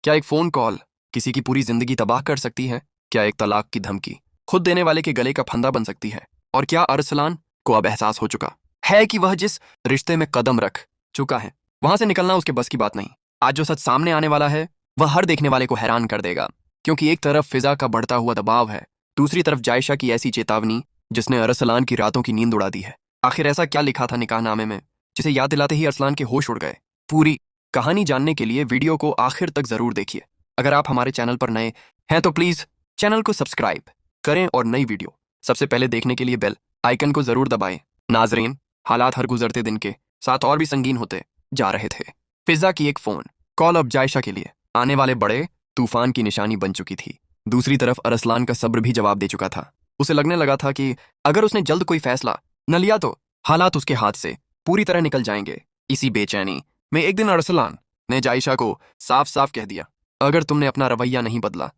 क्या एक phone call किसी की पूरी जिंदगी तबाह कर सकती है? क्या एक तलाक की धमकी खुद देने वाले के गले का फंदा बन सकती है? और क्या अरसलान को अब एहसास हो चुका है कि वह जिस रिश्ते में कदम रख चुका है वहां से निकलना उसके बस की बात नहीं। आज जो सच सामने आने वाला है वह हर देखने वाले को हैरान कर देगा, क्योंकि एक तरफ फिजा का बढ़ता हुआ दबाव है, दूसरी तरफ जायशा की ऐसी चेतावनी जिसने अरसलान की रातों की नींद उड़ा दी है। आखिर ऐसा क्या लिखा था निकाहनामे में जिसे याद दिलाते ही अरसलान के होश उड़ गए? पूरी कहानी जानने के लिए वीडियो को आखिर तक जरूर देखिए। अगर आप हमारे चैनल पर नए हैं तो प्लीज चैनल को सब्सक्राइब करें और नई वीडियो सबसे पहले देखने के लिए बेल आइकन को जरूर दबाएं। नाजरीन, हालात हर गुजरते दिन के साथ और भी संगीन होते जा रहे थे। फिजा की एक फोन कॉल अब जायशा के लिए आने वाले बड़े तूफान की निशानी बन चुकी थी। दूसरी तरफ अरसलान का सब्र भी जवाब दे चुका था। उसे लगने लगा था कि अगर उसने जल्द कोई फैसला न लिया तो हालात उसके हाथ से पूरी तरह निकल जाएंगे। इसी बेचैनी में एक दिन अरसलान ने जायशा को साफ साफ कह दिया, अगर तुमने अपना रवैया नहीं बदला,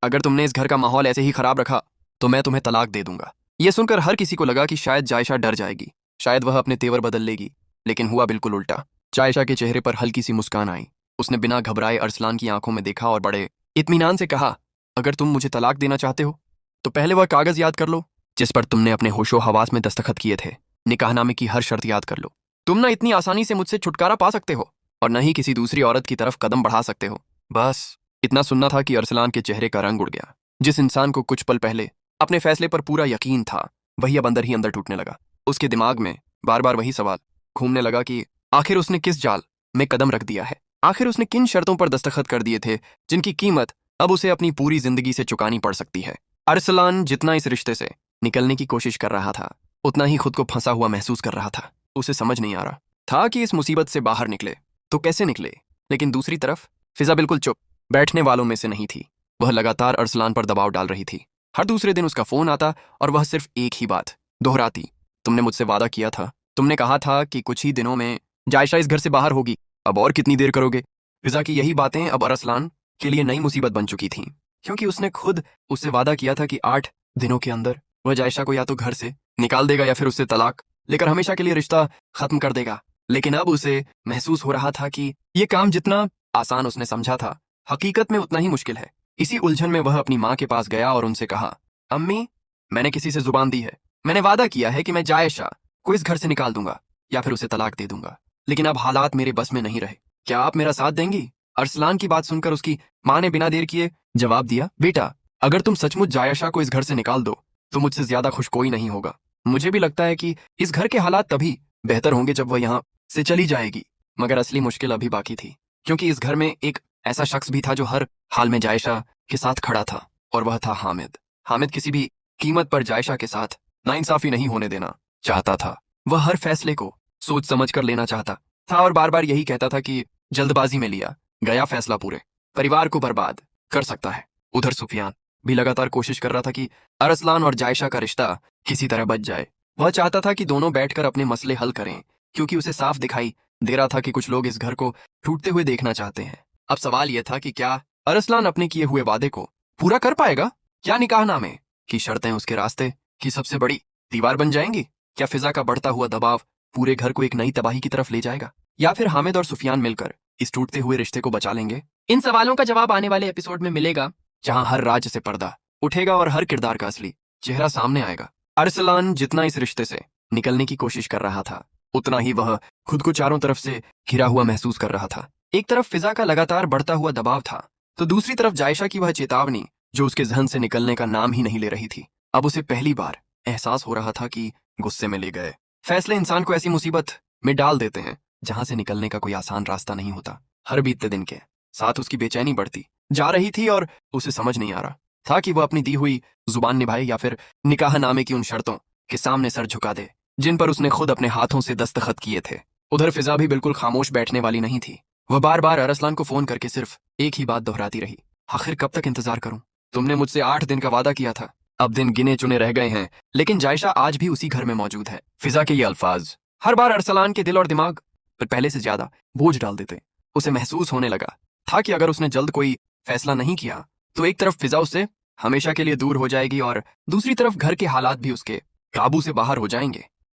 अगर तुमने इस घर का माहौल ऐसे ही खराब रखा तो मैं तुम्हें तलाक दे दूंगा। यह सुनकर हर किसी को लगा कि शायद जायशा डर जाएगी, शायद वह अपने तेवर बदल लेगी, लेकिन हुआ बिल्कुल उल्टा। जायशा के चेहरे पर हल्की सी मुस्कान आई। उसने बिना घबराए अरसलान की आंखों में देखा और बड़े इत्मीनान से कहा, अगर तुम मुझे तलाक देना चाहते हो तो पहले वह कागज याद कर लो जिस पर तुमने अपने होशो हवास में दस्तखत किए थे। निकाहनामे की हर शर्त याद कर लो। तुम ना इतनी आसानी से मुझसे छुटकारा पा सकते हो और न ही किसी दूसरी औरत की तरफ कदम बढ़ा सकते हो। बस इतना सुनना था कि अरसलान के चेहरे का रंग उड़ गया। जिस इंसान को कुछ पल पहले अपने फैसले पर पूरा यकीन था वही अब अंदर ही अंदर टूटने लगा। उसके दिमाग में बार बार वही सवाल घूमने लगा कि आखिर उसने किस जाल में कदम रख दिया है, आखिर उसने किन शर्तों पर दस्तखत कर दिए थे जिनकी कीमत अब उसे अपनी पूरी जिंदगी से चुकानी पड़ सकती है। अरसलान जितना इस रिश्ते से निकलने की कोशिश कर रहा था उतना ही खुद को फंसा हुआ महसूस कर रहा था। उसे समझ नहीं आ रहा था कि इस मुसीबत से बाहर निकले तो कैसे निकले। लेकिन दूसरी तरफ फिजा बिल्कुल चुप बैठने वालों में से नहीं थी। वह लगातार अरसलान पर दबाव डाल रही थी। हर दूसरे दिन उसका फोन आता और वह सिर्फ एक ही बात दोहराती, तुमने मुझसे वादा किया था, तुमने कहा था कि कुछ ही दिनों में जायशा इस घर से बाहर होगी, अब और कितनी देर करोगे? फिजा की यही बातें अब अरसलान के लिए नई मुसीबत बन चुकी थीं, क्योंकि उसने खुद उससे वादा किया था कि 8 दिनों के अंदर वह जायशा को या तो घर से निकाल देगा या फिर उससे तलाक लेकर हमेशा के लिए रिश्ता खत्म कर देगा। लेकिन अब उसे महसूस हो रहा था कि यह काम जितना आसान उसने समझा था हकीकत में उतना ही मुश्किल है। इसी उलझन में वह अपनी माँ के पास गया और उनसे कहा, अम्मी, मैंने किसी से जुबान दी है, मैंने वादा किया है कि मैं जायशा को इस घर से निकाल दूंगा या फिर उसे तलाक दे दूंगा, लेकिन अब हालात मेरे बस में नहीं रहे, क्या आप मेरा साथ देंगी? अरसलान की बात सुनकर उसकी माँ ने बिना देर किए जवाब दिया, बेटा, अगर तुम सचमुच जायशा को इस घर से निकाल दो तो मुझसे ज्यादा खुश कोई नहीं होगा। मुझे भी लगता है कि इस घर के हालात तभी बेहतर होंगे जब वह यहाँ से चली जाएगी, मगर असली मुश्किल अभी बाकी थी, क्योंकि इस घर में एक ऐसा शख्स भी था जो हर हाल में जायशा के साथ खड़ा था, और वह था हामिद। हामिद किसी भी कीमत पर जायशा के साथ नाइंसाफी नहीं होने देना चाहता था। वह हर फैसले को सोच समझ कर लेना चाहता था और बार बार यही कहता था कि जल्दबाजी में लिया गया फैसला पूरे परिवार को बर्बाद कर सकता है। उधर सुफियान भी लगातार कोशिश कर रहा था कि अरसलान और जायशा का रिश्ता किसी तरह बच जाए। वह चाहता था कि दोनों बैठकर अपने मसले हल करें, क्योंकि उसे साफ दिखाई दे रहा था कि कुछ लोग इस घर को टूटते हुए देखना चाहते हैं। अब सवाल यह था कि क्या अरसलान अपने किए हुए वादे को पूरा कर पाएगा? क्या निकाहनामे की शर्तें उसके रास्ते की सबसे बड़ी दीवार बन जाएंगी? क्या फिजा का बढ़ता हुआ दबाव पूरे घर को एक नई तबाही की तरफ ले जाएगा, या फिर हामिद और सुफियान मिलकर इस टूटते हुए रिश्ते को बचा लेंगे? इन सवालों का जवाब आने वाले एपिसोड में मिलेगा, जहां हर राज से पर्दा उठेगा और हर किरदार का असली चेहरा सामने आएगा। अरसलान जितना इस रिश्ते से निकलने की कोशिश कर रहा था उतना ही वह खुद को चारों तरफ से घिरा हुआ महसूस कर रहा था। एक तरफ फिजा का लगातार बढ़ता हुआ दबाव था तो दूसरी तरफ जायशा की वह चेतावनी जो उसके जहन से निकलने का नाम ही नहीं ले रही थी। अब उसे पहली बार एहसास हो रहा था कि गुस्से में ले गए फैसले इंसान को ऐसी मुसीबत में डाल देते हैं जहां से निकलने का कोई आसान रास्ता नहीं होता। हर बीतते दिन के साथ उसकी बेचैनी बढ़ती जा रही थी और उसे समझ नहीं आ रहा था कि वह अपनी दी हुई जुबान निभाए या फिर निकाहनामे की उन शर्तों के सामने सर झुका दे जिन पर उसने खुद अपने हाथों से दस्तखत किए थे। उधर फिजा भी बिल्कुल खामोश बैठने वाली नहीं थी। वह बार बार अरसलान को फोन करके सिर्फ एक ही बात दोहराती रही, आखिर कब तक इंतजार करूं? तुमने मुझसे 8 दिन का वादा किया था, अब दिन गिने चुने रह गए हैं, लेकिन जायशा आज भी उसी घर में मौजूद है। फिजा के ये अल्फाज हर बार अरसलान के दिल और दिमाग पर पहले से ज्यादा बोझ डाल देते। उसे महसूस होने लगा था कि अगर उसने जल्द कोई फैसला नहीं किया तो एक तरफ फिजा उससे हमेशा के लिए दूर हो जाएगी और दूसरी तरफ घर के हालात भी उसके काबू से बाहर हो जाएंगे।